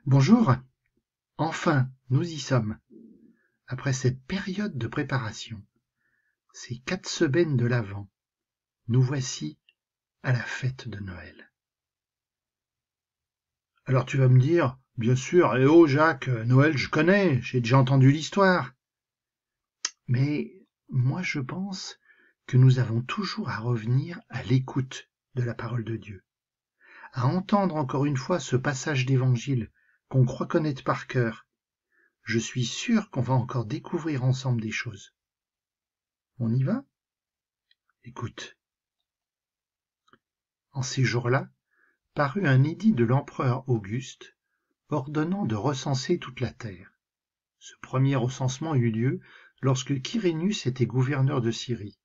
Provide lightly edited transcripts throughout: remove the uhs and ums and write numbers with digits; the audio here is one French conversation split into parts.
Bonjour, enfin, nous y sommes. Après cette période de préparation, ces 4 semaines de l'Avent, nous voici à la fête de Noël. Alors tu vas me dire, bien sûr, eh oh Jacques, Noël je connais, j'ai déjà entendu l'histoire. Mais moi je pense que nous avons toujours à revenir à l'écoute de la parole de Dieu, à entendre encore une fois ce passage d'évangile qu'on croit connaître par cœur. Je suis sûr qu'on va encore découvrir ensemble des choses. On y va? Écoute. En ces jours-là, parut un édit de l'empereur Auguste ordonnant de recenser toute la terre. Ce premier recensement eut lieu lorsque Quirinus était gouverneur de Syrie,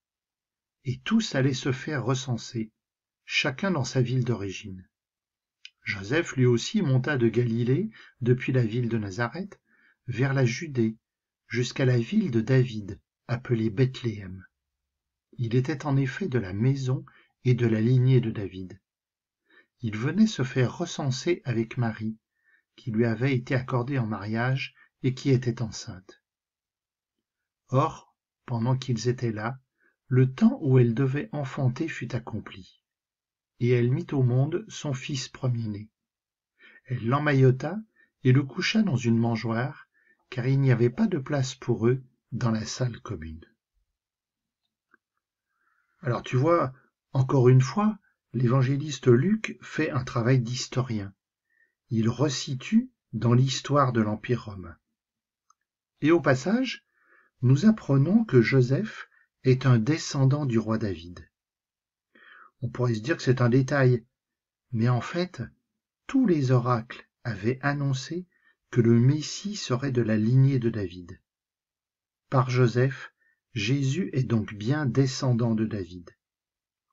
et tous allaient se faire recenser, chacun dans sa ville d'origine. Joseph lui aussi monta de Galilée, depuis la ville de Nazareth, vers la Judée, jusqu'à la ville de David, appelée Bethléem. Il était en effet de la maison et de la lignée de David. Il venait se faire recenser avec Marie, qui lui avait été accordée en mariage et qui était enceinte. Or, pendant qu'ils étaient là, le temps où elle devait enfanter fut accompli, et elle mit au monde son fils premier-né. Elle l'emmaillota et le coucha dans une mangeoire, car il n'y avait pas de place pour eux dans la salle commune. Alors tu vois, encore une fois, l'évangéliste Luc fait un travail d'historien. Il resitue dans l'histoire de l'Empire romain. Et au passage, nous apprenons que Joseph est un descendant du roi David. On pourrait se dire que c'est un détail, mais en fait, tous les oracles avaient annoncé que le Messie serait de la lignée de David. Par Joseph, Jésus est donc bien descendant de David.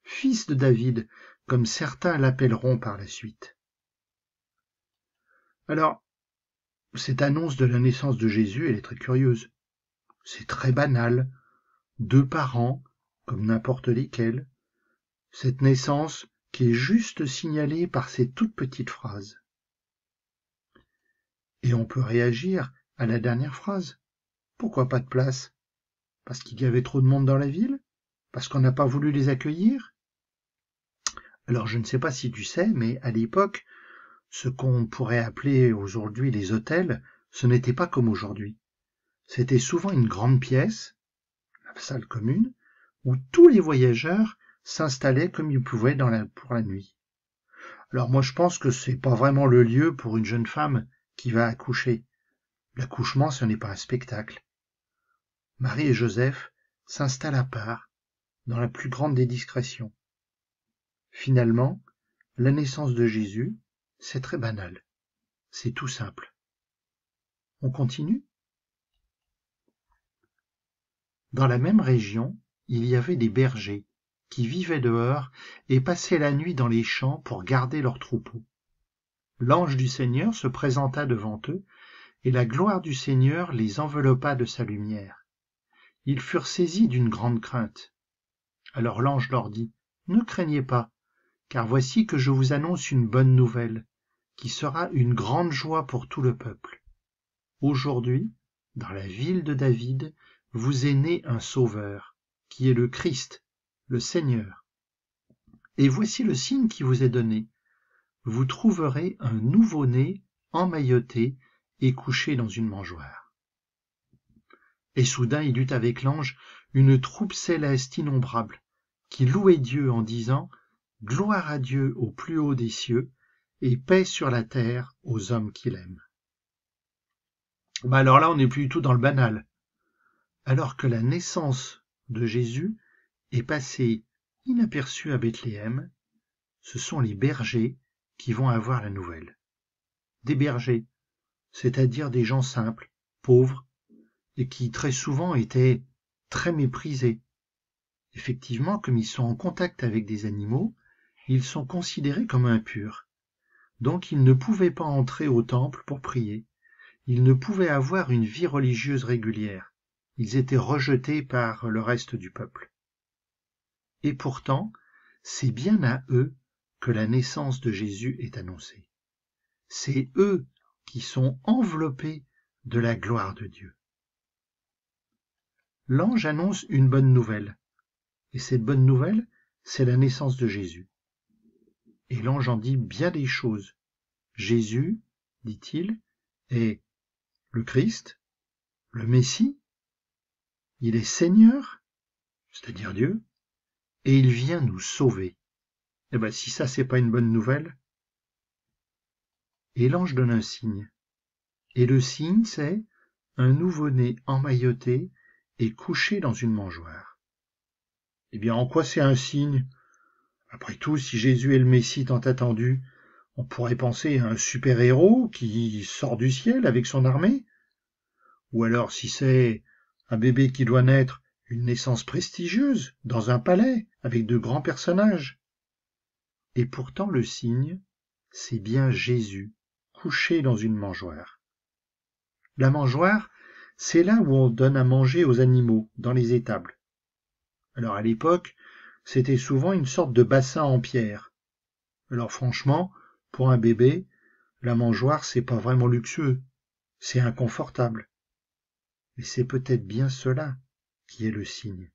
Fils de David, comme certains l'appelleront par la suite. Alors, cette annonce de la naissance de Jésus, elle est très curieuse. C'est très banal. 2 parents, comme n'importe lesquels. Cette naissance qui est juste signalée par ces toutes petites phrases. Et on peut réagir à la dernière phrase. Pourquoi pas de place? Parce qu'il y avait trop de monde dans la ville? Parce qu'on n'a pas voulu les accueillir? Alors je ne sais pas si tu sais, mais à l'époque, ce qu'on pourrait appeler aujourd'hui les hôtels, ce n'était pas comme aujourd'hui. C'était souvent une grande pièce, la salle commune, où tous les voyageurs s'installaient comme ils pouvaient pour la nuit. Alors moi je pense que c'est pas vraiment le lieu pour une jeune femme qui va accoucher. L'accouchement, ce n'est pas un spectacle. Marie et Joseph s'installent à part, dans la plus grande des discrétions. Finalement, la naissance de Jésus, c'est très banal. C'est tout simple. On continue? Dans la même région, il y avait des bergers qui vivaient dehors et passaient la nuit dans les champs pour garder leurs troupeaux. L'ange du Seigneur se présenta devant eux, et la gloire du Seigneur les enveloppa de sa lumière. Ils furent saisis d'une grande crainte. Alors l'ange leur dit, « Ne craignez pas, car voici que je vous annonce une bonne nouvelle, qui sera une grande joie pour tout le peuple. Aujourd'hui, dans la ville de David, vous est né un Sauveur, qui est le Christ, le Seigneur. Et voici le signe qui vous est donné. Vous trouverez un nouveau-né emmailloté et couché dans une mangeoire. » Et soudain il eut avec l'ange une troupe céleste innombrable, qui louait Dieu en disant « Gloire à Dieu au plus haut des cieux, et paix sur la terre aux hommes qu'il aime. » Alors là, on n'est plus du tout dans le banal. Alors que la naissance de Jésus est passée inaperçue à Bethléem, ce sont les bergers qui vont avoir la nouvelle. Des bergers, c'est-à-dire des gens simples, pauvres, et qui très souvent étaient très méprisés. Effectivement, comme ils sont en contact avec des animaux, ils sont considérés comme impurs. Donc ils ne pouvaient pas entrer au temple pour prier. Ils ne pouvaient avoir une vie religieuse régulière. Ils étaient rejetés par le reste du peuple. Et pourtant, c'est bien à eux que la naissance de Jésus est annoncée. C'est eux qui sont enveloppés de la gloire de Dieu. L'ange annonce une bonne nouvelle, et cette bonne nouvelle, c'est la naissance de Jésus. Et l'ange en dit bien des choses. Jésus, dit-il, est le Christ, le Messie, il est Seigneur, c'est-à-dire Dieu, et il vient nous sauver. Eh bien, si ça, c'est pas une bonne nouvelle. Et l'ange donne un signe. Et le signe, c'est un nouveau-né emmailloté et couché dans une mangeoire. Eh bien, en quoi c'est un signe? Après tout, si Jésus est le Messie tant attendu, on pourrait penser à un super-héros qui sort du ciel avec son armée. Ou alors, si c'est un bébé qui doit naître, une naissance prestigieuse, dans un palais, avec de grands personnages. Et pourtant, le signe, c'est bien Jésus, couché dans une mangeoire. La mangeoire, c'est là où on donne à manger aux animaux, dans les étables. Alors à l'époque, c'était souvent une sorte de bassin en pierre. Alors franchement, pour un bébé, la mangeoire, c'est pas vraiment luxueux, c'est inconfortable. Et c'est peut-être bien cela qui est le signe.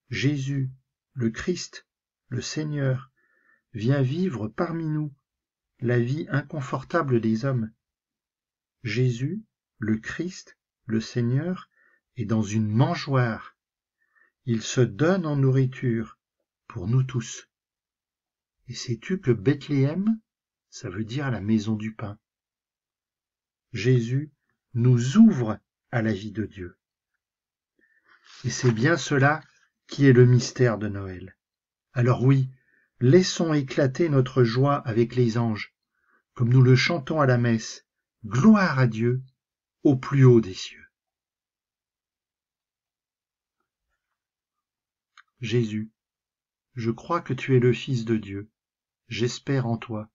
Jésus, le Christ, le Seigneur, vient vivre parmi nous la vie inconfortable des hommes. Jésus, le Christ, le Seigneur, est dans une mangeoire. Il se donne en nourriture pour nous tous. Et sais-tu que Bethléem, ça veut dire la maison du pain. Jésus nous ouvre à la vie de Dieu. Et c'est bien cela qui est le mystère de Noël. Alors oui, laissons éclater notre joie avec les anges, comme nous le chantons à la messe. Gloire à Dieu au plus haut des cieux. Jésus, je crois que tu es le Fils de Dieu. J'espère en toi,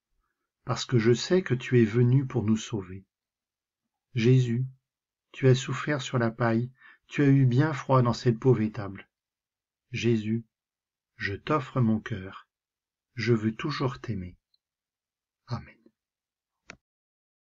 parce que je sais que tu es venu pour nous sauver. Jésus, tu as souffert sur la paille, tu as eu bien froid dans cette pauvre étable. Jésus, je t'offre mon cœur, je veux toujours t'aimer. Amen.